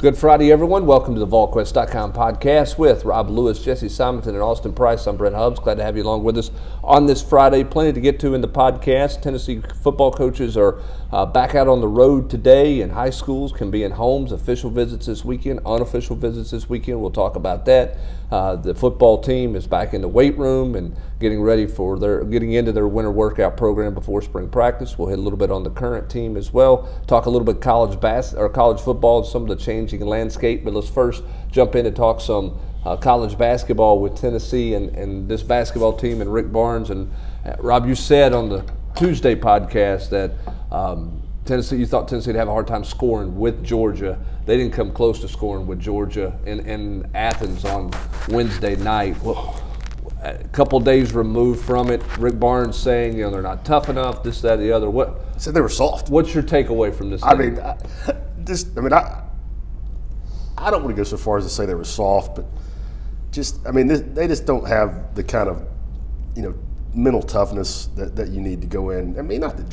Good Friday, everyone. Welcome to the Volquest.com podcast with Rob Lewis, Jesse Simonton, and Austin Price. I'm Brent Hubbs. Glad to have you along with us on this Friday. Plenty to get to in the podcast. Tennessee football coaches are back out on the road today, and high schools can be in homes. Official visits this weekend, unofficial visits this weekend. We'll talk about that. The football team is back in the weight room and getting ready for getting into their winter workout program before spring practice. We'll hit a little bit on the current team as well. Talk a little bit college football and some of the changing landscape. But let's first jump in and talk some college basketball with Tennessee and this basketball team and Rick Barnes. And Rob, you said on the Tuesday podcast that you thought Tennessee would have a hard time scoring with Georgia. They didn't come close to scoring with Georgia in Athens on Wednesday night. Well, a couple days removed from it, Rick Barnes saying, they're not tough enough, this, that, the other. What? Said they were soft. What's your takeaway from this? I don't want to go so far as to say they were soft, but they just don't have the kind of, mental toughness that you need to go in. Not that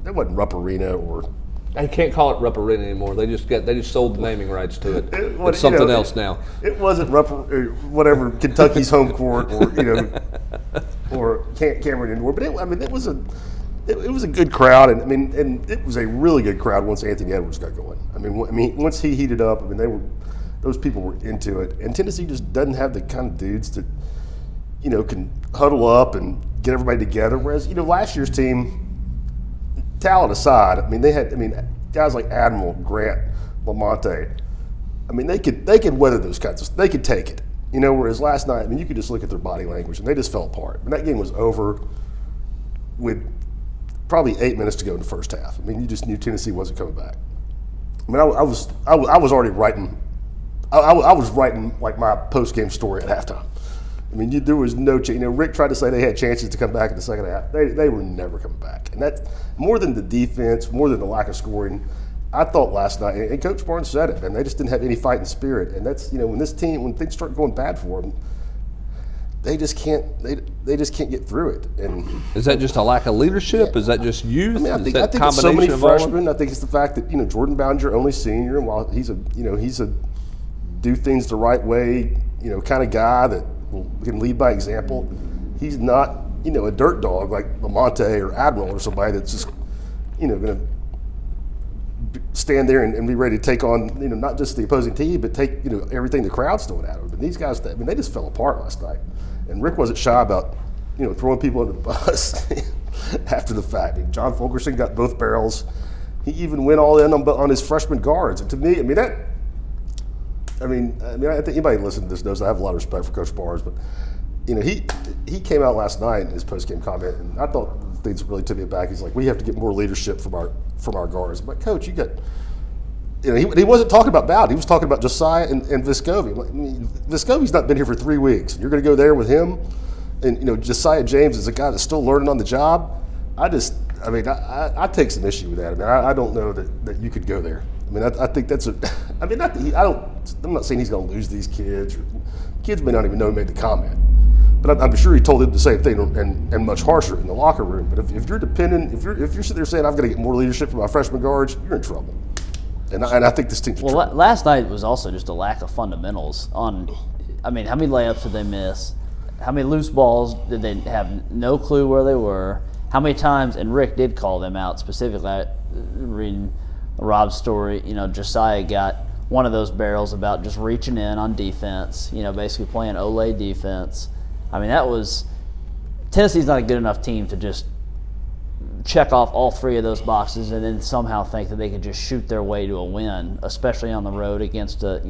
that wasn't Rupp Arena or. I can't call it Rupp Arena anymore. They just sold the naming rights to it. It's something else now. It wasn't Rupp, whatever, Kentucky's home court or Cameron Indoor, but it was a good crowd, and it was a really good crowd once Anthony Edwards got going. Once he heated up, those people were into it, and Tennessee just doesn't have the kind of dudes that can huddle up and get everybody together. Whereas last year's team, talent aside, they had guys like Admiral, Grant, Lamonte. They could weather those kinds of. They could take it. Whereas last night, you could just look at their body language and they just fell apart. That game was over with probably 8 minutes to go in the first half. You just knew Tennessee wasn't coming back. I was already writing. I was writing like my post game story at halftime. There was no chance. Rick tried to say they had chances to come back in the second half. They were never coming back. And that's more than the defense, more than the lack of scoring. I thought last night, and Coach Barnes said it, they just didn't have any fighting spirit. And that's, when things start going bad for them, they just can't get through it. And is that just a lack of leadership? Yeah. Is that just youth? I think it's so many freshmen. I think it's the fact that Jordan Ballinger, only senior, and while he's a do things the right way, kind of guy that can lead by example. He's not, a dirt dog like Lamonte or Admiral or somebody that's just, going to stand there and be ready to take on, not just the opposing team, but take, everything the crowd's throwing at him. But these guys, they just fell apart last night. And Rick wasn't shy about, throwing people under the bus after the fact. John Fulkerson got both barrels. He even went all in on his freshman guards. And to me, I think anybody listening to this knows I have a lot of respect for Coach Barnes, but he came out last night in his post-game comment, and I thought the things that really took me back. He's like, we have to get more leadership from our guards. But Coach, you got, he wasn't talking about Bowden. He was talking about Josiah and Vescovi. Vescovi's not been here for 3 weeks. You're going to go there with him, and Josiah James is a guy that's still learning on the job. I take some issue with that. I don't know that you could go there. I think that's I'm not saying he's going to lose these kids. Kids may not even know he made the comment. But I'm sure he told them the same thing and much harsher in the locker room. But if you're dependent, if you're sitting there saying, I've got to get more leadership from my freshman guards, you're in trouble. And I think this team's in trouble. Last night was also just a lack of fundamentals on, how many layups did they miss? How many loose balls did they have no clue where they were? How many times, and Rick did call them out specifically, reading Rob's story, Josiah got one of those barrels about just reaching in on defense, basically playing Olay defense. Tennessee's not a good enough team to just check off all three of those boxes and then somehow think that they could just shoot their way to a win, especially on the road against a,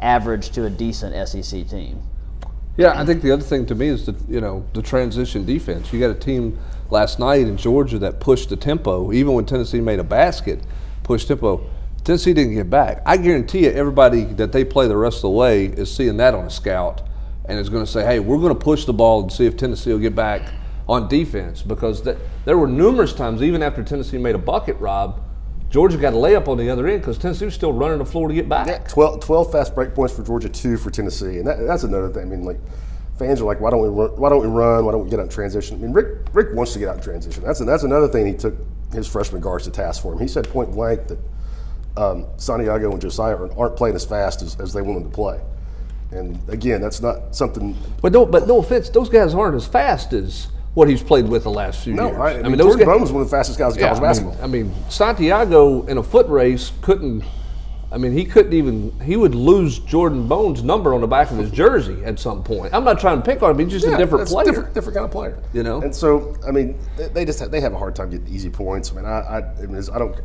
average to a decent SEC team. Yeah, I think the other thing to me is the transition defense. You got a team last night in Georgia that pushed the tempo, even when Tennessee made a basket. Push tempo. Tennessee didn't get back. I guarantee you everybody that they play the rest of the way is seeing that on a scout and is going to say, hey, we're going to push the ball and see if Tennessee will get back on defense, because there were numerous times, even after Tennessee made a bucket, Rob, Georgia got a layup on the other end because Tennessee was still running the floor to get back. Yeah, 12 fast break points for Georgia, 2 for Tennessee. And that's another thing. fans are like, why don't we run? Why don't we get out in transition? I mean, Rick wants to get out in transition. That's another thing he took his freshman guards to task for him. He said point blank that Santiago and Josiah aren't playing as fast as they want them to play. And again, that's not something. But no offense, those guys aren't as fast as what he's played with the last few years. I mean Jordan Bone was one of the fastest guys in college basketball. I mean, Santiago in a foot race couldn't. I mean, he would lose Jordan Bone's number on the back of his jersey at some point. I'm not trying to pick on him, he's just a different player. Different kind of player. You know? And so, I mean, they have a hard time getting easy points. I mean,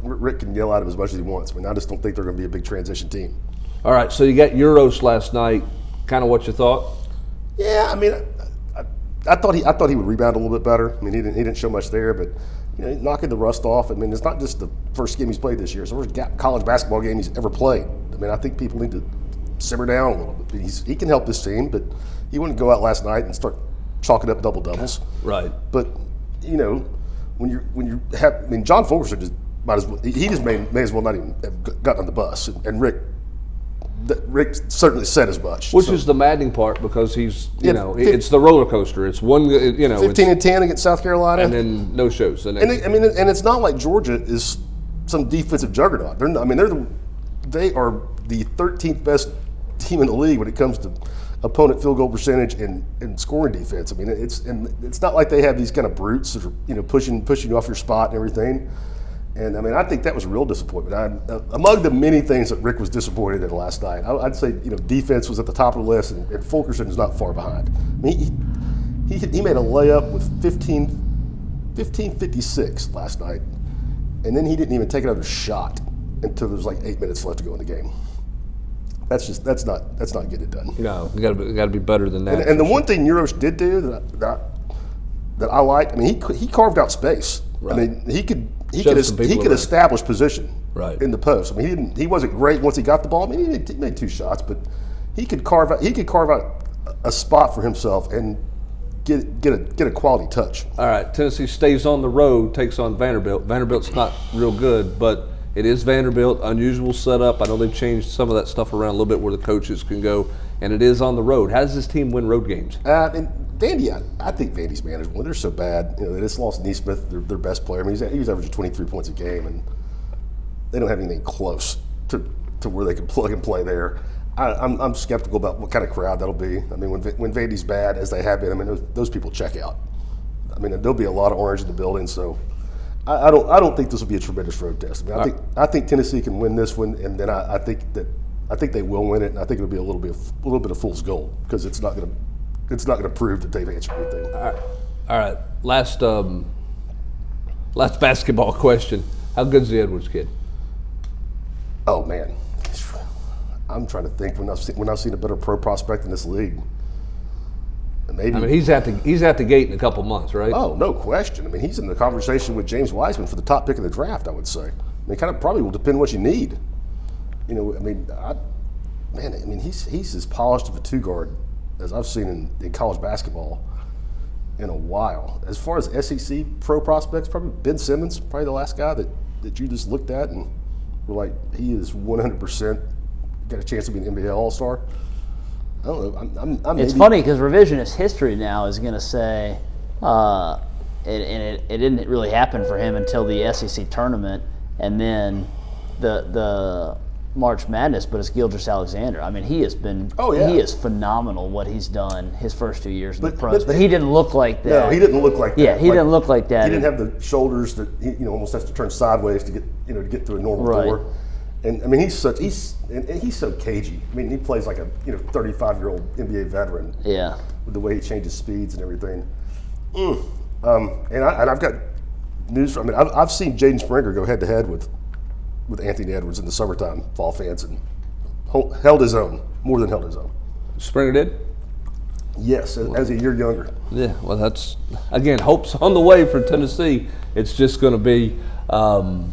Rick can yell at him as much as he wants. I mean, I just don't think they're going to be a big transition team. All right, so you got Euros last night. Kind of what you thought? Yeah, I mean, I thought he would rebound a little bit better. I mean, he didn't show much there, but knocking the rust off. I mean, it's not just the first game he's played this year. It's the first college basketball game he's ever played. I mean, I think people need to simmer down a little bit. He can help this team, but he wouldn't go out last night and start chalking up double doubles. Right. But when you have, I mean, John Fulkerson just might as well. He just may as well not even have gotten on the bus. And Rick certainly said as much. Which is the maddening part because he's, it's the roller coaster. It's 15-10 against South Carolina, and then no shows. And it's not like Georgia is some defensive juggernaut. They are the 13th best team in the league when it comes to opponent field goal percentage and scoring defense. I mean, it's not like they have these kind of brutes that are pushing you off your spot and everything. And I mean, I think that was a real disappointment. Among the many things that Rick was disappointed in last night, I'd say defense was at the top of the list, and Fulkerson is not far behind. I mean, he made a layup with 15:56 last night, and then he didn't even take another shot until there was like 8 minutes left to go in the game. That's not getting it done. No, you got to be better than that. And the one thing Euros did do that I liked, I mean, he carved out space. Right. I mean, he could establish position in the post. I mean, he wasn't great once he got the ball. I mean, he made 2 shots, but he could carve out a spot for himself and get a quality touch. All right, Tennessee stays on the road, takes on Vanderbilt. Vanderbilt's not real good, but it is Vanderbilt. Unusual setup. I know they've changed some of that stuff around a little bit where the coaches can go, and it is on the road. How does this team win road games? And Vandy, I think Vandy's manageable. They're so bad. They just lost Neesmith, their best player. I mean, he was averaging 23 points a game, and they don't have anything close to where they can plug and play there. I'm skeptical about what kind of crowd that'll be. I mean, when Vandy's bad, as they have been, I mean, those people check out. I mean, there'll be a lot of orange in the building, so I don't think this will be a tremendous road test. I mean, I think Tennessee can win this one, and then I think they will win it, and I think it'll be a little bit of fool's gold because it's not going to prove that they've answered anything. All right. Last basketball question. How good's the Edwards kid? Oh man, I'm trying to think when I've seen a better pro prospect in this league. Maybe. I mean, he's at the gate in a couple months, right? Oh, no question. I mean, he's in the conversation with James Wiseman for the top pick of the draft, I would say. I mean, it kind of probably will depend on what you need. I mean, he's as polished of a 2-guard as I've seen in college basketball in a while. As far as SEC pro prospects, probably Ben Simmons, probably the last guy that you just looked at and were like, he is 100% got a chance to be an NBA All-Star. I don't know. It's funny because revisionist history now is going to say, it didn't really happen for him until the SEC tournament and then the March Madness, but it's Gilgeous Alexander. I mean, he has been he is phenomenal what he's done his first 2 years in the pros. But he didn't look like that. No, he didn't look like that. Yeah, he didn't look like that. He didn't have the shoulders that he almost has to turn sideways to get through a normal door. And I mean, he's so cagey. I mean, he plays like a 35-year-old NBA veteran. Yeah. With the way he changes speeds and everything. And I've got news. I mean, I've seen Jaden Springer go head to head with Anthony Edwards in the summertime, Fall fans, and held his own, more than held his own. Springer did? Yes, as a year younger. Yeah, well, that's, again, hope's on the way for Tennessee. It's just going to be, a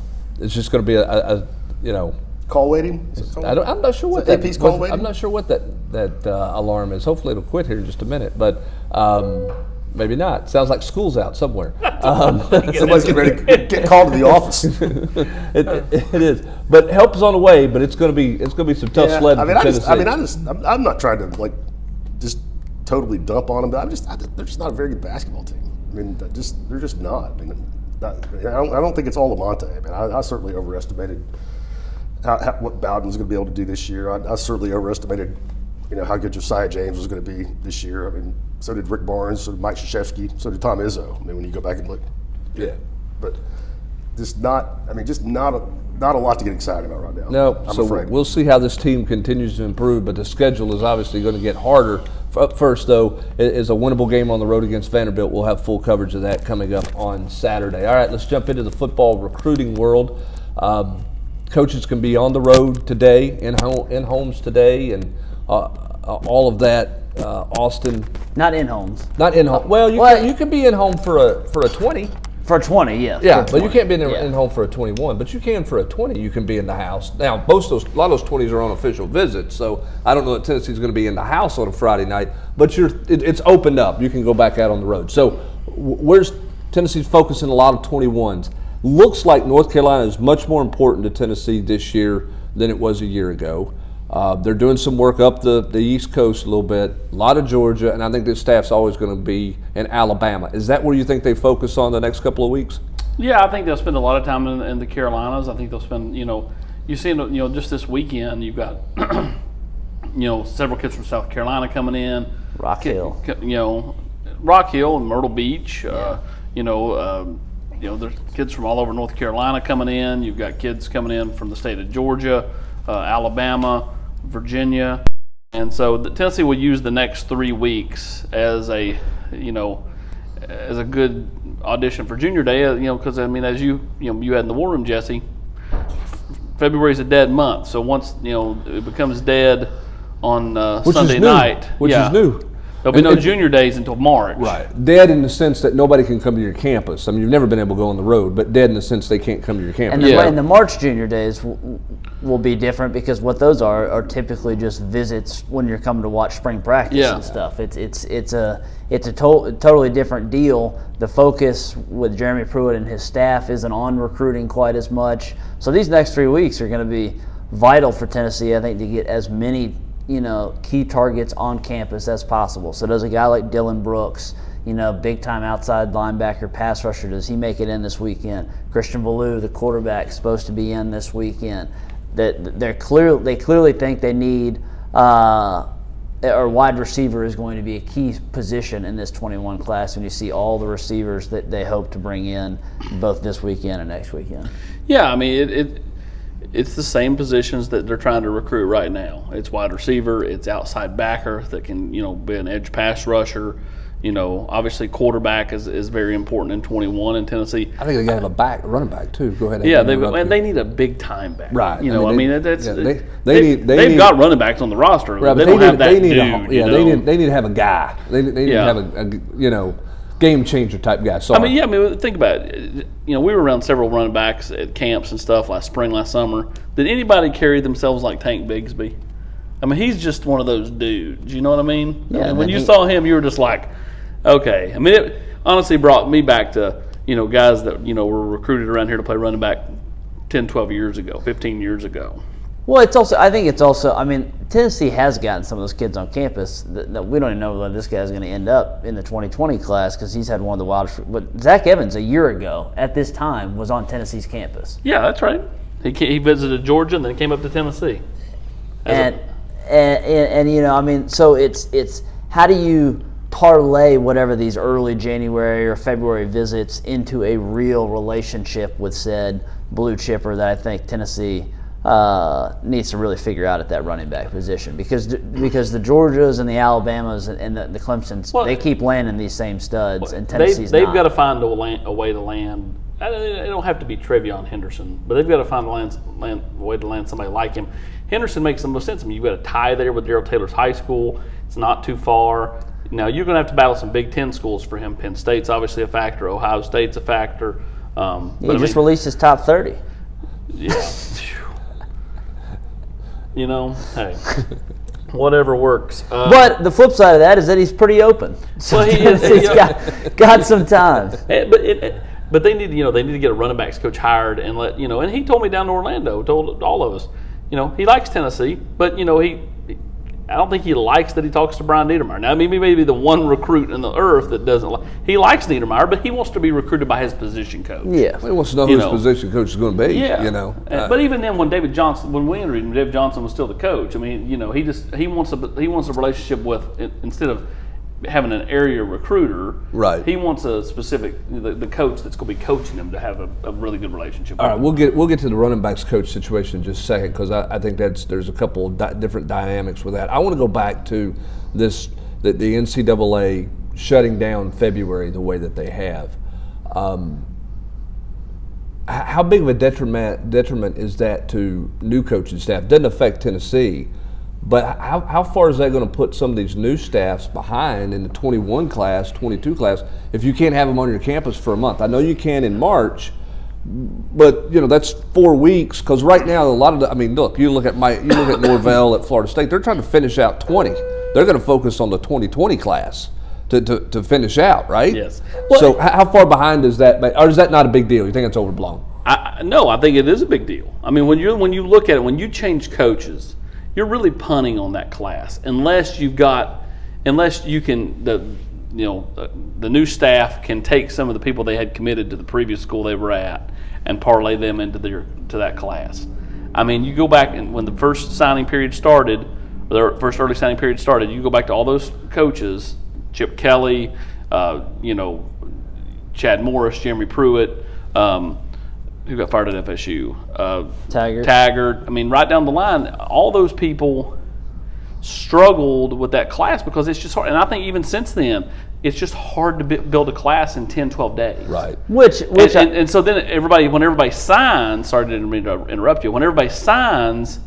call waiting? I'm not sure what that call waiting? I'm not sure what that alarm is. Hopefully it'll quit here in just a minute, but maybe not. Sounds like school's out somewhere. Somebody's getting ready to get called to the office. It is, but help is on the way. But it's going to be some tough sledding for Tennessee. I'm not trying to just totally dump on them, but they're just not a very good basketball team. I mean, they're just not. I mean, I don't think it's all Lamonte. I mean, I certainly overestimated what Bowden's going to be able to do this year. I certainly overestimated, how good Josiah James was going to be this year. I mean, so did Rick Barnes, so did Mike Krzyzewski, so did Tom Izzo. I mean, when you go back and look. Yeah. But just not a lot to get excited about right now. No, I'm so afraid. We'll see how this team continues to improve, but the schedule is obviously going to get harder. Up first, though, is a winnable game on the road against Vanderbilt. We'll have full coverage of that coming up on Saturday. All right, let's jump into the football recruiting world. Coaches can be on the road today, in homes today, and all of that. Austin, not in homes. Not in home. Well, you can be in home for a 20. For a 20, yeah. Yeah, but you can't be in home for a 21. But you can for a 20. You can be in the house. Now, a lot of those 20s are on official visits, so I don't know that Tennessee's going to be in the house on a Friday night. But it's opened up. You can go back out on the road. So where's Tennessee's focusing a lot of 21s? Looks like North Carolina is much more important to Tennessee this year than it was a year ago. They're doing some work up the East Coast a little bit, a lot of Georgia, and I think this staff's always going to be in Alabama. Is that where you think they focus on the next couple of weeks? Yeah, I think they'll spend a lot of time in the Carolinas. I think they'll spend, you see, just this weekend you've got, several kids from South Carolina coming in. Rock Hill. Rock Hill and Myrtle Beach. There's kids from all over North Carolina coming in. You've got kids coming in from the state of Georgia, Alabama, Virginia, and so Tennessee will use the next 3 weeks as a good audition for Junior Day. Because as you had in the war room, Jesse, February's a dead month. So once it becomes dead on Sunday night, which is new. There'll be no Junior Days until March. Right. Dead in the sense that nobody can come to your campus. I mean, you've never been able to go on the road, but dead in the sense they can't come to your campus. And the March Junior Days will be different because what those are typically just visits when you're coming to watch spring practice and stuff. It's a totally different deal. The focus with Jeremy Pruitt and his staff isn't on recruiting quite as much. So these next 3 weeks are going to be vital for Tennessee, I think, to get as many key targets on campus as possible. So does a guy like Dylan Brooks, big time outside linebacker, pass rusher, does he make it in this weekend? Christian Ballou, the quarterback, supposed to be in this weekend. They clearly think they need or wide receiver is going to be a key position in this 21 class when you see all the receivers that they hope to bring in both this weekend and next weekend. Yeah, I mean it's the same positions that they're trying to recruit right now. It's wide receiver, it's outside backer that can, be an edge pass rusher. Obviously quarterback is very important in 21 in Tennessee. I think they got to have a running back too. Go ahead. Yeah, they need a big time back. Right. They've got running backs on the roster. Right, they don't have that dude. They need to have a guy. They need to have a game changer type guy. Sorry. Think about it. We were around several running backs at camps and stuff last summer. Did anybody carry themselves like Tank Bigsby? I mean, he's just one of those dudes. You know what I mean? Yeah. When you saw him, you were just like, okay. I mean, it honestly brought me back to guys that were recruited around here to play running back 10, 12 years ago, 15 years ago. Well, I mean, Tennessee has gotten some of those kids on campus that we don't even know whether this guy's going to end up in the 2020 class because he's had one of the wildest. But Zach Evans, a year ago at this time, was on Tennessee's campus. Yeah, that's right. He visited Georgia and then came up to Tennessee. And so it's how do you parlay whatever these early January or February visits into a real relationship with said blue chipper that I think Tennessee needs to really figure out at that running back position because the Georgias and the Alabamas and the Clemsons, they keep landing these same studs, and Tennessee's they've not. got to find a way to land. It don't have to be Trevion Henderson, but they've got to find a way to land somebody like him. Henderson makes the most sense. I mean, you've got a tie there with Darrell Taylor's high school. It's not too far. Now, you're going to have to battle some Big Ten schools for him. Penn State's obviously a factor. Ohio State's a factor. He just released his top 30. Yeah. Hey, whatever works. But the flip side of that is that he's pretty open. So he's got some time. But they need to get a running backs coach hired and and he told me down in Orlando, told all of us, he likes Tennessee, but I don't think he likes that he talks to Brian Niedermeyer. Now, maybe the one recruit in the earth that doesn't like. He likes Niedermeyer, but he wants to be recruited by his position coach. Yeah, he wants to know who his position coach is going to be. Yeah, but even then, when David Johnson was still the coach. I mean, he wants a relationship with, instead of having an area recruiter, right? He wants a specific the coach that's going to be coaching him to have a really good relationship. All right, we'll get to the running backs coach situation in just a second, because I think there's a couple of different dynamics with that. I want to go back to the NCAA shutting down February the way that they have. How big of a detriment is that to new coaching staff? Doesn't affect Tennessee. But how far is that going to put some of these new staffs behind in the 21 class, 22 class, if you can't have them on your campus for a month? I know you can in March, but that's 4 weeks. Because right now, a lot of look, you look at Norvell at Florida State. They're trying to finish out 20. They're going to focus on the 2020 class to finish out, right? Yes. So how far behind is that? Or is that not a big deal? You think it's overblown? No, I think it is a big deal. I mean, when you look at it, when you change coaches, you're really punting on that class unless you can the new staff can take some of the people they had committed to the previous school they were at and parlay them into to that class. I mean, you go back and when the first signing period started, or the first early signing period started, you go back to all those coaches, Chip Kelly, Chad Morris, Jeremy Pruitt, who got fired at FSU? Taggart. I mean, right down the line, all those people struggled with that class because it's just hard. And I think even since then, it's just hard to build a class in 10, 12 days. Right. And so then when everybody signs, sorry to interrupt you, when everybody signs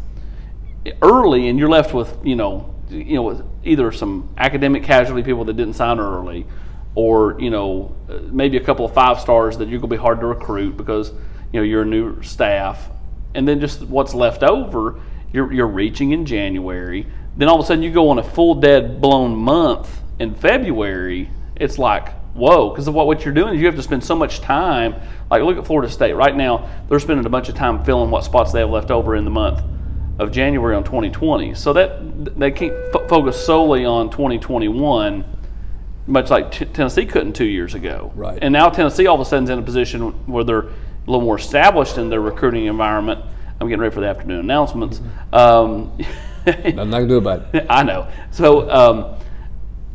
early and you're left with, with either some academic casualty people that didn't sign early, or, maybe a couple of 5-stars that you're going to be hard to recruit because you're a new staff, and then just what's left over, you're reaching in January. Then all of a sudden you go on a full dead blown month in February. It's like, whoa, because of what you're doing is you have to spend so much time. Like, look at Florida State right now; they're spending a bunch of time filling what spots they have left over in the month of January on 2020. So that they can't focus solely on 2021. Much like Tennessee couldn't 2 years ago. Right. And now Tennessee all of a sudden is in a position where they're a little more established in their recruiting environment. I'm getting ready for the afternoon announcements. Nothing I can do about it. I know. So,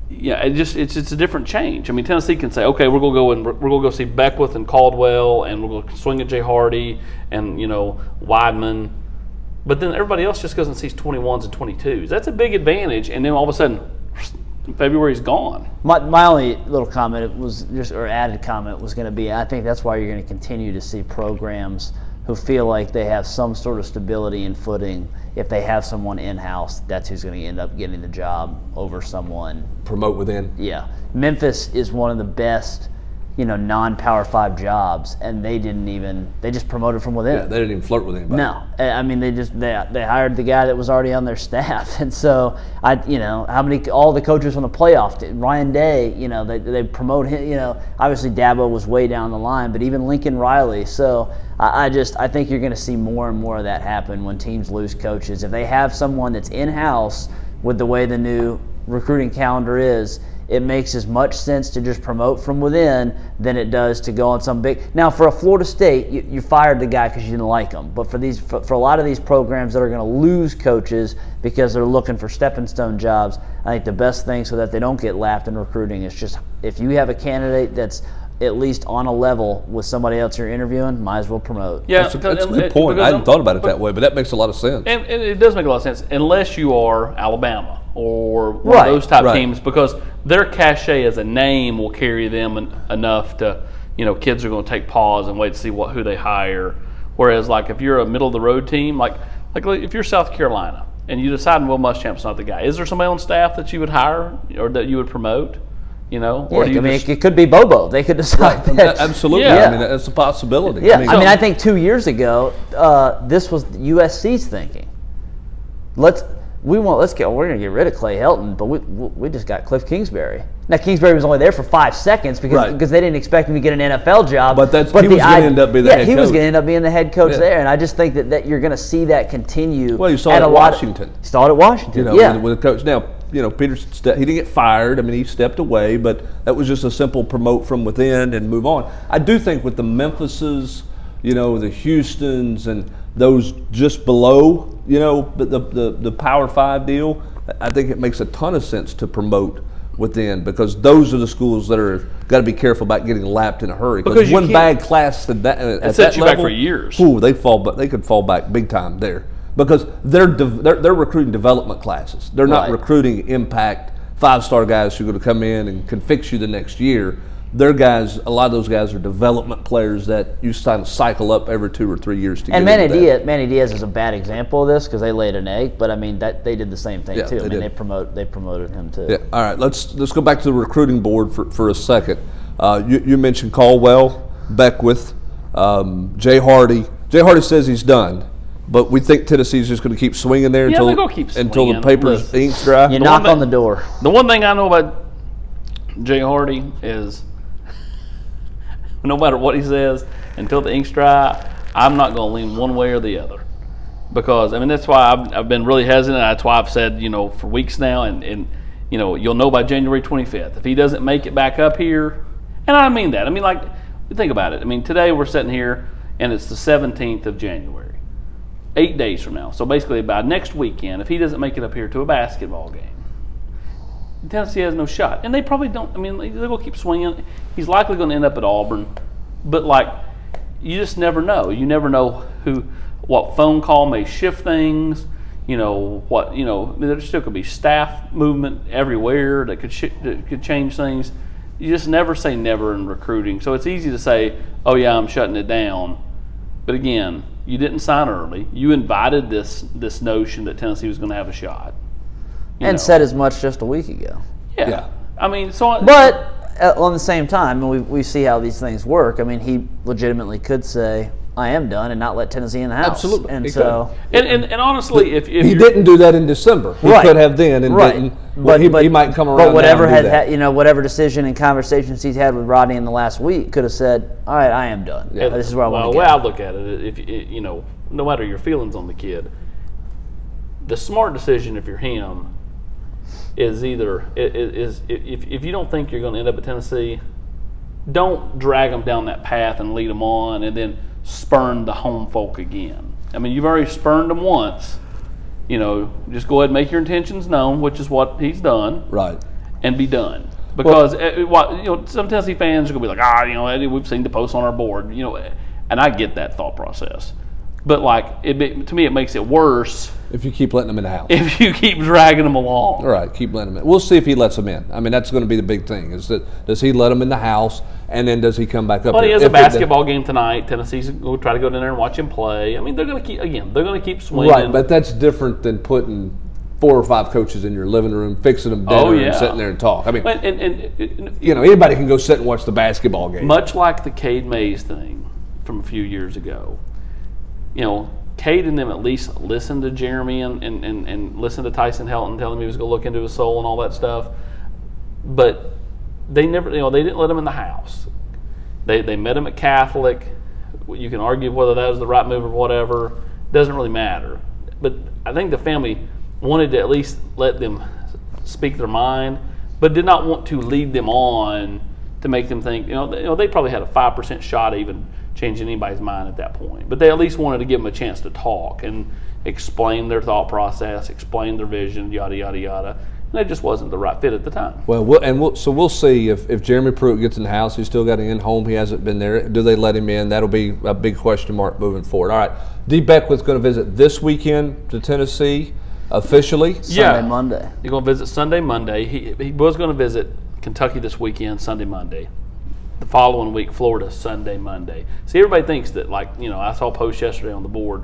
it's a different change. I mean, Tennessee can say, okay, we're gonna go see Beckwith and Caldwell, and we're gonna swing at Jay Hardy and Weidman. But then everybody else just goes and sees 21s and 22s. That's a big advantage. And then all of a sudden, February's gone. My only little comment added comment was going to be, I think that's why you're going to continue to see programs who feel like they have some sort of stability and footing. If they have someone in-house, that's who's going to end up getting the job over someone. Promote within. Yeah. Memphis is one of the best, non-Power 5 jobs, and they just promoted from within. Yeah, they didn't even flirt with anybody. No, I mean they hired the guy that was already on their staff, and so all the coaches from the playoff, Ryan Day, they promote him. Obviously Dabo was way down the line, but even Lincoln Riley. So I think you're going to see more and more of that happen when teams lose coaches. If they have someone that's in-house with the way the new recruiting calendar is, it makes as much sense to just promote from within than it does to go on some big. Now, for a Florida State, you fired the guy because you didn't like him. But for a lot of these programs that are going to lose coaches because they're looking for stepping stone jobs, I think the best thing so that they don't get laughed in recruiting is just if you have a candidate that's at least on a level with somebody else you're interviewing, might as well promote. Yeah, that's a good point. I hadn't thought about it that way, but that makes a lot of sense. And it does make a lot of sense, unless you are Alabama or one of those type teams, because their cachet as a name will carry them enough to, kids are going to take pause and wait to see who they hire. Whereas, like, if you're a middle-of-the-road team, like if you're South Carolina and you decide Will Muschamp's not the guy, is there somebody on staff that you would hire or that you would promote? Or it could be Bobo. They could decide that. Absolutely. Yeah. I mean, that's a possibility. Yeah. I think 2 years ago, this was USC's thinking. we're going to get rid of Clay Helton, but we just got Cliff Kingsbury. Now, Kingsbury was only there for 5 seconds because they didn't expect him to get an NFL job. But he was going to end up being the head coach. Yeah, he was going to end up being the head coach there, and I just think that you're going to see that continue. Well, you saw it at Washington. You saw it at Washington, with a coach. Now, Peter, he didn't get fired. I mean, he stepped away, but that was just a simple promote from within and move on. I do think with the Memphises, the Houstons and those just below, the Power 5 deal, I think it makes a ton of sense to promote within, because those are the schools that are got to be careful about getting lapped in a hurry. Because one bad class at that sets you level, back for years. They could fall back big time there, because they're recruiting development classes. They're not recruiting impact 5-star guys who are going to come in and can fix you the next year. They're guys. A lot of those guys are development players that you cycle up every 2 or 3 years to get. And Manny Diaz is a bad example of this because they laid an egg, but I mean they did the same thing too. They promoted him too. Yeah. All right. Let's go back to the recruiting board for a second. You mentioned Caldwell, Beckwith, Jay Hardy. Jay Hardy says he's done, but we think Tennessee's just going to keep swinging there until the paper's ink's dry. You knock on the door. The one thing I know about Jay Hardy is, no matter what he says, until the ink's dry, I'm not going to lean one way or the other. Because, that's why I've been really hesitant. That's why I've said, for weeks now, and you'll know by January 25th. If he doesn't make it back up here, and I mean that. Think about it. Today we're sitting here, and it's the 17th of January. 8 days from now. So basically by next weekend, if he doesn't make it up here to a basketball game, Tennessee has no shot. And they probably don't. They're going to keep swinging. He's likely going to end up at Auburn. But, you just never know. You never know what phone call may shift things. There still could be staff movement everywhere that could change things. You just never say never in recruiting. So it's easy to say, oh, yeah, I'm shutting it down. But, again, you didn't sign early. You invited this notion that Tennessee was going to have a shot. Said as much just a week ago. Yeah. But on the same time, and we see how these things work. He legitimately could say, "I am done," and not let Tennessee in the house. Absolutely. And and honestly, if he didn't do that in December, he could have then and didn't. But he might come around. But whatever decision and conversations he's had with Rodney in the last week, could have said, "All right, I am done. Yeah. This is where I want to go." The way I look at it, if no matter your feelings on the kid, the smart decision if you're him is if you don't think you're going to end up at Tennessee, don't drag them down that path and lead them on and then spurn the home folk again. You've already spurned them once. Just go ahead and make your intentions known, which is what he's done. Right. And be done. Because some Tennessee fans are going to be like, we've seen the posts on our board, and I get that thought process. But to me, it makes it worse if you keep letting them in the house. If you keep dragging them along. All right, keep letting them in. We'll see if he lets them in. That's going to be the big thing. Does he let them in the house, and then does he come back up? Well, he has a basketball game tonight. Tennessee's going to try to go down there and watch him play. They're going to keep swinging. Right, but that's different than putting 4 or 5 coaches in your living room, fixing them dinner and sitting there and talk. Anybody can go sit and watch the basketball game. Much like the Cade Mays thing from a few years ago. Cade and them at least listened to Jeremy and listened to Tyson Helton telling him he was going to look into his soul and all that stuff. But they never, they didn't let him in the house. They met him at Catholic. You can argue whether that was the right move or whatever. Doesn't really matter. But I think the family wanted to at least let them speak their mind, but did not want to lead them on to make them think, they probably had a 5% shot even changing anybody's mind at that point. But they at least wanted to give them a chance to talk and explain their thought process, explain their vision, yada, yada, yada. And it just wasn't the right fit at the time. So we'll see if Jeremy Pruitt gets in the house. He's still got an in-home. He hasn't been there. Do they let him in? That'll be a big question mark moving forward. All right. D. Beckwith's going to visit this weekend to Tennessee officially. Sunday, Monday. He's going to visit Sunday, Monday. He was going to visit Kentucky this weekend, Sunday, Monday. The following week, Florida, Sunday, Monday. See, everybody thinks that, I saw a post yesterday on the board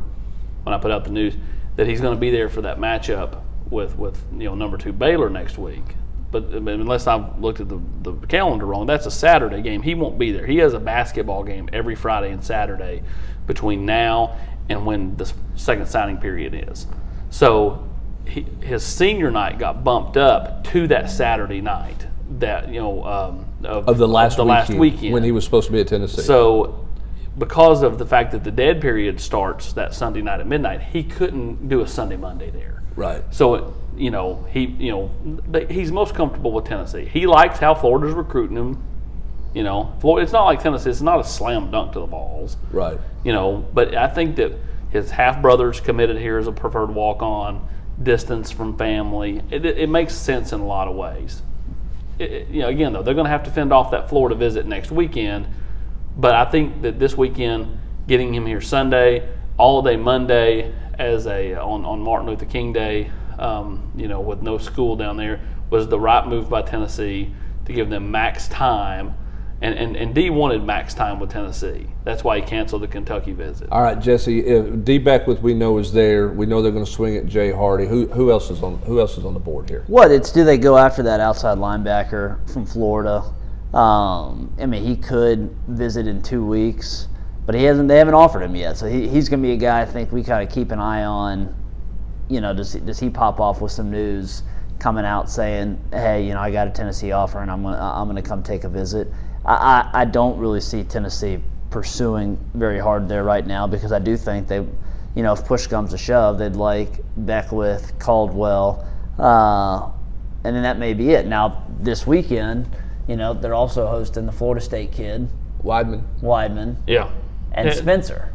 when I put out the news that he's going to be there for that matchup with number 2 Baylor next week. But unless I've looked at the calendar wrong, that's a Saturday game. He won't be there. He has a basketball game every Friday and Saturday between now and when the second signing period is. So his senior night got bumped up to that Saturday night. That of the last weekend when he was supposed to be at Tennessee. So, because of the fact that the dead period starts that Sunday night at midnight, he couldn't do a Sunday Monday there. Right. So he's most comfortable with Tennessee. He likes how Florida's recruiting him. It's not like Tennessee. It's not a slam dunk to the balls. Right. But I think that his half brother's committed here as a preferred walk on, distance from family. It makes sense in a lot of ways. Again, though, they're going to have to fend off that Florida visit next weekend. But I think that this weekend, getting him here Sunday, all day Monday, on Martin Luther King Day, with no school down there, was the right move by Tennessee to give them max time. And D wanted max time with Tennessee. That's why he canceled the Kentucky visit. All right, Jesse. If D Beckwith we know is there. We know they're going to swing at Jay Hardy. Who else is on the board here? Do they go after that outside linebacker from Florida? He could visit in 2 weeks, but they haven't offered him yet. So he's going to be a guy I think we kind of keep an eye on. Does he pop off with some news coming out saying, hey, I got a Tennessee offer and I'm gonna come take a visit? I don't really see Tennessee pursuing very hard there right now, because I do think they, if push comes to shove, they'd like Beckwith, Caldwell, and then that may be it. Now this weekend, they're also hosting the Florida State kid, Weidman, yeah, and Spencer.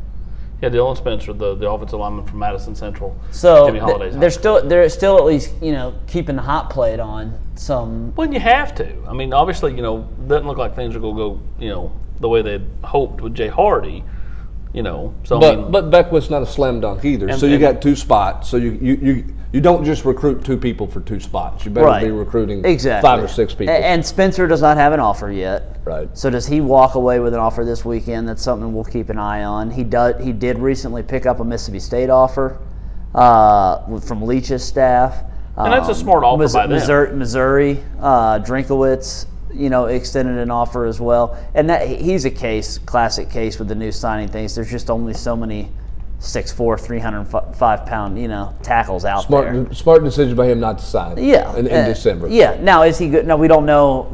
Yeah, Dylan Spencer, the offensive lineman from Madison Central. So Jimmy Holiday's they're still at least keeping the hot plate on some. Well, you have to. Obviously, doesn't look like things are going to go the way they hoped with Jay Hardy. But Beckwith's not a slam dunk either. So you got 2 spots. So you don't just recruit 2 people for 2 spots. You better be recruiting 5 or 6 people. And Spencer does not have an offer yet. Right. So does he walk away with an offer this weekend? That's something we'll keep an eye on. He did recently pick up a Mississippi State offer from Leach's staff. And that's a smart offer by them. Missouri, Drinkowitz, extended an offer as well. And he's a classic case with the new signing things. There's just only so many 6'4", 305-pound, tackles out there. Smart decision by him not to sign. Yeah, in December. Yeah. Now is he good? No, we don't know.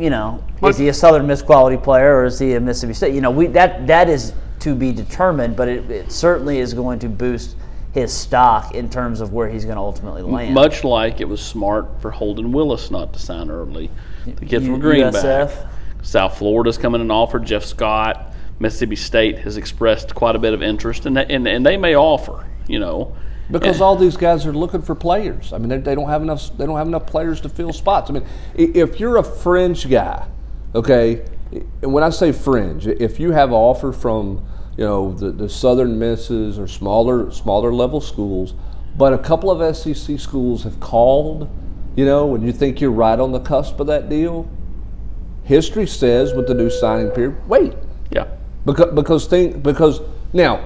Is he a Southern Miss quality player or is he a Mississippi State? That is to be determined. But it certainly is going to boost his stock in terms of where he's going to ultimately land. Much like it was smart for Holden Willis not to sign early. The kid from Greenback. South Florida's coming and offered. Jeff Scott. Mississippi State has expressed quite a bit of interest, and they may offer, because all these guys are looking for players. They don't have enough. They don't have enough players to fill spots. If you're a fringe guy, okay, and when I say fringe, if you have an offer from the Southern Misses or smaller level schools, but a couple of SEC schools have called, and you think you're right on the cusp of that deal, history says with the new signing period, wait. Yeah. Because now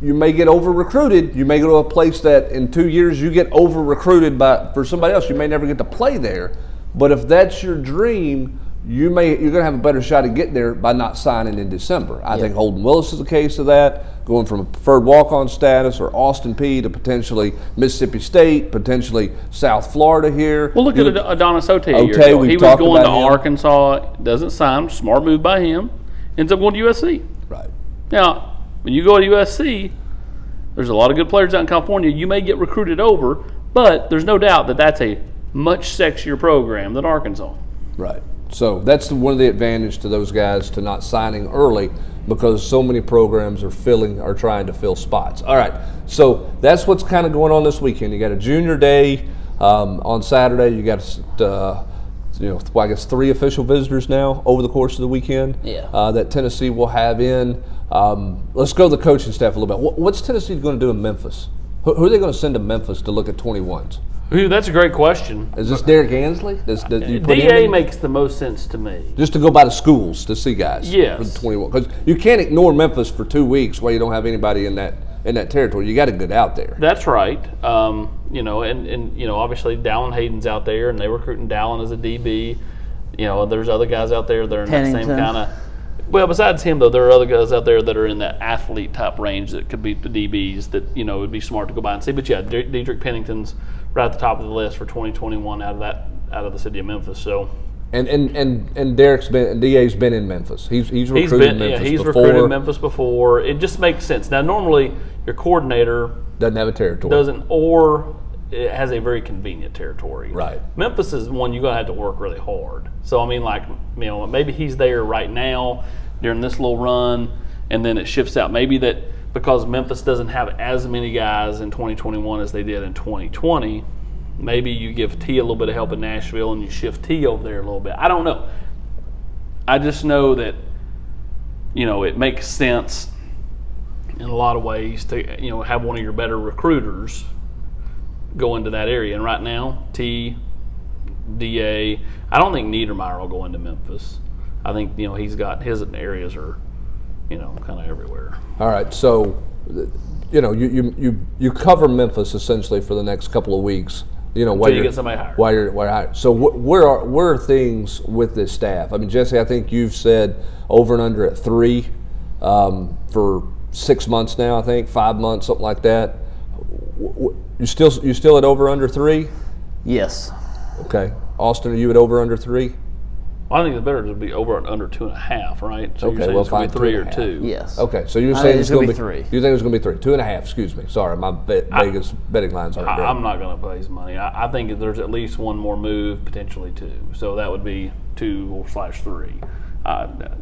you may get over recruited. You may go to a place that in 2 years you get over recruited for somebody else. You may never get to play there. But if that's your dream, you're going to have a better shot to get there by not signing in December. I think Holden Willis is a case of that, going from a preferred walk-on status, or Austin Peay to potentially Mississippi State, potentially South Florida here. Well, look at Adonis Otey a year ago. He was going to Arkansas, doesn't sign, smart move by him. Ends up going to USC. Right. Now, when you go to USC, there's a lot of good players out in California. You may get recruited over, but there's no doubt that that's a much sexier program than Arkansas. Right. So that's one of the advantages to those guys to not signing early, because so many programs are trying to fill spots. All right. So that's what's kind of going on this weekend. You got a junior day on Saturday. You got I guess 3 official visitors now over the course of the weekend that Tennessee will have in. Let's go to the coaching staff a little bit. What's Tennessee going to do in Memphis? Who are they going to send to Memphis to look at 21s? Ooh, that's a great question. Is this Derek Ansley? DA makes the most sense to me. Just to go by the schools to see guys. Yes. For the 21. Because you can't ignore Memphis for 2 weeks while you don't have anybody in that territory. You got to get out there. That's right. Obviously Dallin Hayden's out there, and they're recruiting Dallin as a DB. There's other guys out there that are in that same kind of. Well, besides him, though, there are other guys out there that are in that athlete type range that could be the DBs that, it would be smart to go by and see. But yeah, Dedrick Pennington's right at the top of the list for 2021 out of the city of Memphis. So. And Derek's been DA's been in Memphis. He's recruited Memphis he's before. recruited Memphis before. It just makes sense. Now, normally your coordinator Doesn't have a territory. doesn't, or it has a very convenient territory. Right. Memphis is one you're gonna have to work really hard. So I mean, like, you know, maybe he's there right now during this little run, and then it shifts out. Maybe that because Memphis doesn't have as many guys in 2021 as they did in 2020. Maybe you give T a little bit of help in Nashville and you shift T over there a little bit. I don't know. I just know that, you know, it makes sense in a lot of ways to, you know, have one of your better recruiters go into that area. And right now, T, DA, I don't think Niedermeyer will go into Memphis. I think, you know, he's got his areas are, you know, kind of everywhere. All right, so, you know, you cover Memphis essentially for the next couple of weeks. You know, Until you get somebody hired. While you're hired. So where are things with this staff? I mean, Jesse, I think you've said over and under at 3 for 6 months now. I think 5 months, something like that. You still at over under 3? Yes. Okay, Austin, are you at over under 3? Well, I think the better to be over and under 2.5, right? So Okay, you're saying well, it's going to be 3 or 5, 2. Yes. Okay, so you're I saying think it's going to be 3. You think it's going to be 3? 2.5. Excuse me. Sorry, my Vegas betting lines aren't great. I'm not going to place money. I think there's at least one more move, potentially 2. So that would be 2/3.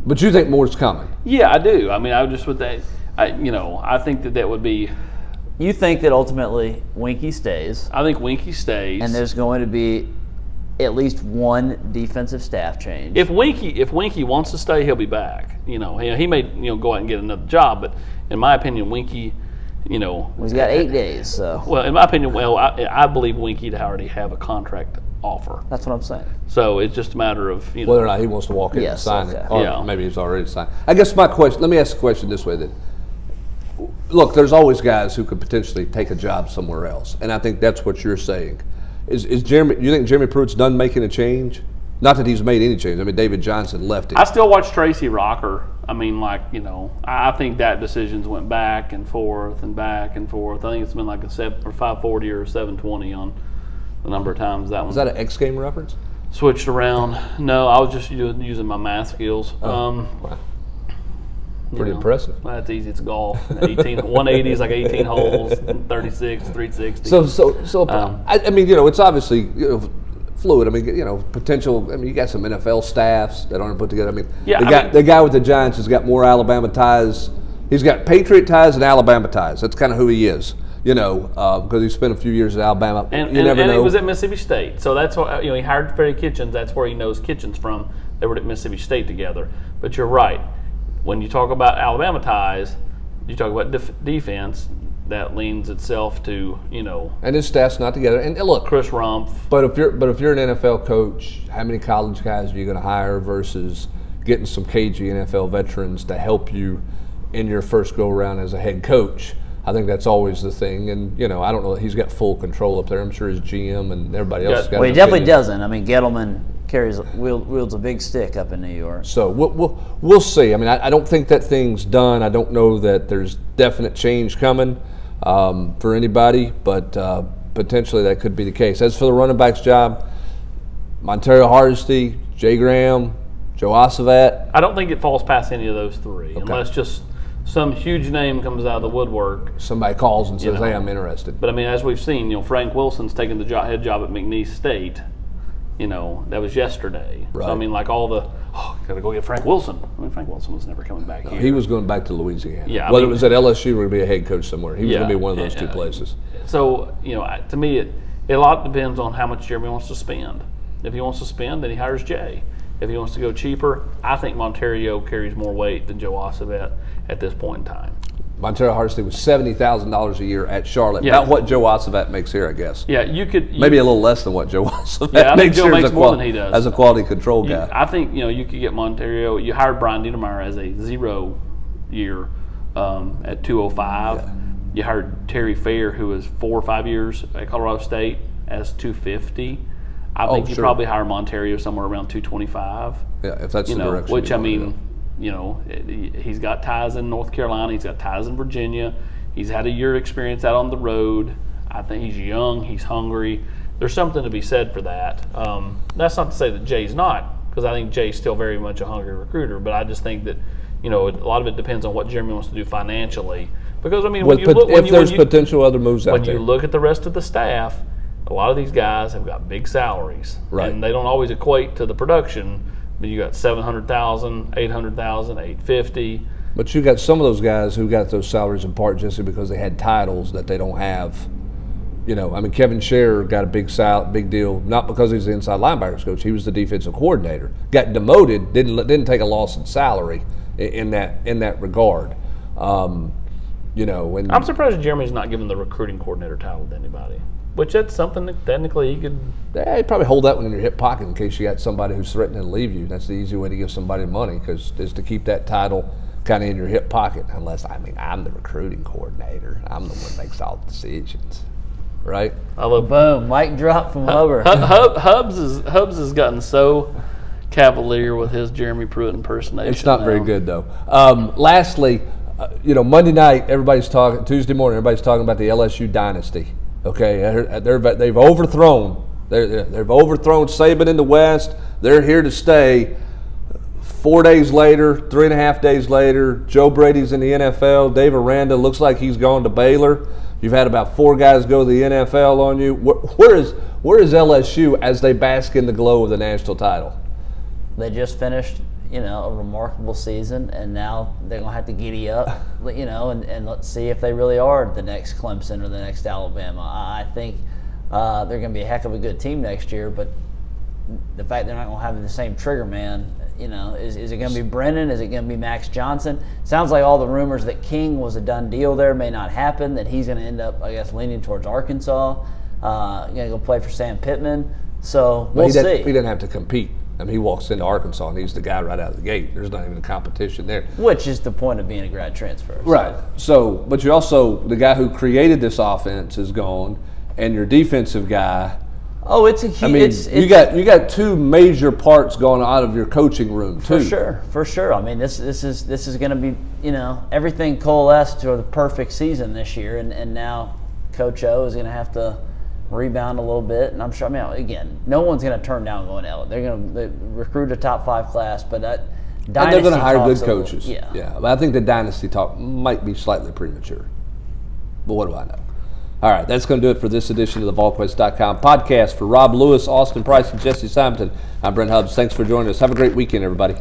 But you think more's coming? Yeah, I do. I mean, I just with that, I think that would be. You think that ultimately Winky stays, I think Winky stays, and there's going to be at least one defensive staff change. If Winky wants to stay, he'll be back. You know, he may go out and get another job, but in my opinion, Winky, you know, He's got 8 days, so. Well, in my opinion, I believe Winky to already have a contract offer. That's what I'm saying. So it's just a matter of Whether or not he wants to walk in and Yes, sign okay. it, or Yeah. maybe he's already signed. I guess my question. Let me ask the question this way: then, look, there's always guys who could potentially take a job somewhere else, and I think that's what you're saying. Is Jeremy? You think Jeremy Pruitt's done making a change? Not that he's made any change. I mean, David Johnson left it. I still watch Tracy Rocker. I mean, like, you know, I think that decisions went back and forth and back and forth. I think it's been like a 540 or 720 on the number of times that one. Is that an X Game reference? Switched around. No, I was just using my math skills. Wow. Pretty impressive. That's easy. It's golf. 180 is like 18 holes, 36, 360. I mean, you know, it's obviously fluid. I mean, you know, potential. I mean, you got some NFL staffs that aren't put together. I mean, the guy with the Giants has got more Alabama ties. He's got Patriot ties and Alabama ties. That's kind of who he is. You know, because he spent a few years at Alabama. And you never know. he was at Mississippi State, so that's what, you know, he hired Freddie Kitchens. That's where he knows Kitchens from. They were at Mississippi State together. But you're right. When you talk about Alabama ties, you talk about defense. That leans itself to, you know, and his staff's not together. And look, Chris Rumpf. But if you're an NFL coach, how many college guys are you going to hire versus getting some cagey NFL veterans to help you in your first go around as a head coach? I think that's always the thing. And you know, I don't know that he's got full control up there. I'm sure his GM and everybody else has got. Well, he definitely doesn't. I mean, Gettleman wields a big stick up in New York. So we'll see. I mean, I don't think that thing's done. I don't know that there's definite change coming for anybody, but potentially that could be the case. As for the running backs job, Montario Hardesty, Jay Graham, Joe Acevat. I don't think it falls past any of those three, unless just some huge name comes out of the woodwork. Somebody calls and says, "Hey, I'm interested." But I mean, as we've seen, you know, Frank Wilson's taking the head job at McNeese State. You know, that was yesterday. Right. So I mean, like all the, gotta go get Frank Wilson. I mean, Frank Wilson was never coming back here. He was going back to Louisiana. Yeah, whether it was at LSU or to be a head coach somewhere, he was going to be one of those two places. So you know, to me, it a lot depends on how much Jeremy wants to spend. If he wants to spend, then he hires Jay. If he wants to go cheaper, I think Montario carries more weight than Joe Acevet at this point in time. Montario Hardesty was $70,000 a year at Charlotte. Yeah. About what Joe Acevet makes here, I guess. Yeah, Maybe a little less than what Joe Acevet Yeah, I think makes Joe here makes more than he does. as a quality control guy. I think, you know, you could get Montario. You hired Brian Niedermeyer as a 0 year at 205. Yeah. You hired Terry Fair, who was 4 or 5 years at Colorado State, as 250. I think you probably hire Montario somewhere around 225. Yeah, if that's the direction. Which I mean, you know, he's got ties in North Carolina. He's got ties in Virginia. He's had a year experience out on the road. I think he's young. He's hungry. There's something to be said for that. That's not to say that Jay's not, because I think Jay's still very much a hungry recruiter. But I just think that, a lot of it depends on what Jeremy wants to do financially. Because, I mean, if there's potential other moves out there. When you look at the rest of the staff, a lot of these guys have got big salaries. Right. And they don't always equate to the production. But you got $700,000, $800,000, $850,000. But you got some of those guys who got those salaries in part just because they had titles that they don't have. Kevin Scherer got a big deal, not because he's the inside linebackers coach. He was the defensive coordinator. Got demoted, didn't take a loss in salary in that regard. I'm surprised Jeremy's not given the recruiting coordinator title to anybody. Which that's something that technically he could. Yeah, you'd probably hold that one in your hip pocket in case you got somebody who's threatening to leave you. That's the easy way to give somebody money, is to keep that title kind of in your hip pocket. Unless I'm the recruiting coordinator. I'm the one that makes all the decisions, right? Boom, mic drop from Hubbard. Hubs has gotten so cavalier with his Jeremy Pruitt impersonation. It's not very good though. Lastly, Monday night Tuesday morning everybody's talking about the LSU dynasty. Okay, they've overthrown Saban in the West. They're here to stay. 4 days later, 3.5 days later, Joe Brady's in the NFL. Dave Aranda looks like he's gone to Baylor. You've had about 4 guys go to the NFL on you. Where is LSU as they bask in the glow of the national title? They just finished, a remarkable season, and now they're going to have to giddy up, and let's see if they really are the next Clemson or the next Alabama. I think they're going to be a heck of a good team next year, but the fact they're not going to have the same trigger man, is it going to be Brennan? Is it going to be Max Johnson? Sounds like all the rumors that King was a done deal there may not happen, that he's going to end up, I guess, leaning towards Arkansas, going to go play for Sam Pittman. So we'll see. He didn't have to compete. He walks into Arkansas and he's the guy right out of the gate. There's not even a competition there. Which is the point of being a grad transfer. So. Right. So, but you also, the guy who created this offense is gone, and your defensive guy. Oh, it's a huge. You got 2 major parts going out of your coaching room too. For sure. This is going to be everything coalesced to the perfect season this year, and now Coach O is going to have to rebound a little bit, and I'm sure. Again, no one's going to turn down going out. They're going to recruit a top 5 class, but that dynasty. And they're going to hire good coaches. Yeah. But I think the dynasty talk might be slightly premature. But what do I know? All right, that's going to do it for this edition of the Volquest.com podcast. For Rob Lewis, Austin Price, and Jesse Simonton, I'm Brent Hubbs. Thanks for joining us. Have a great weekend, everybody.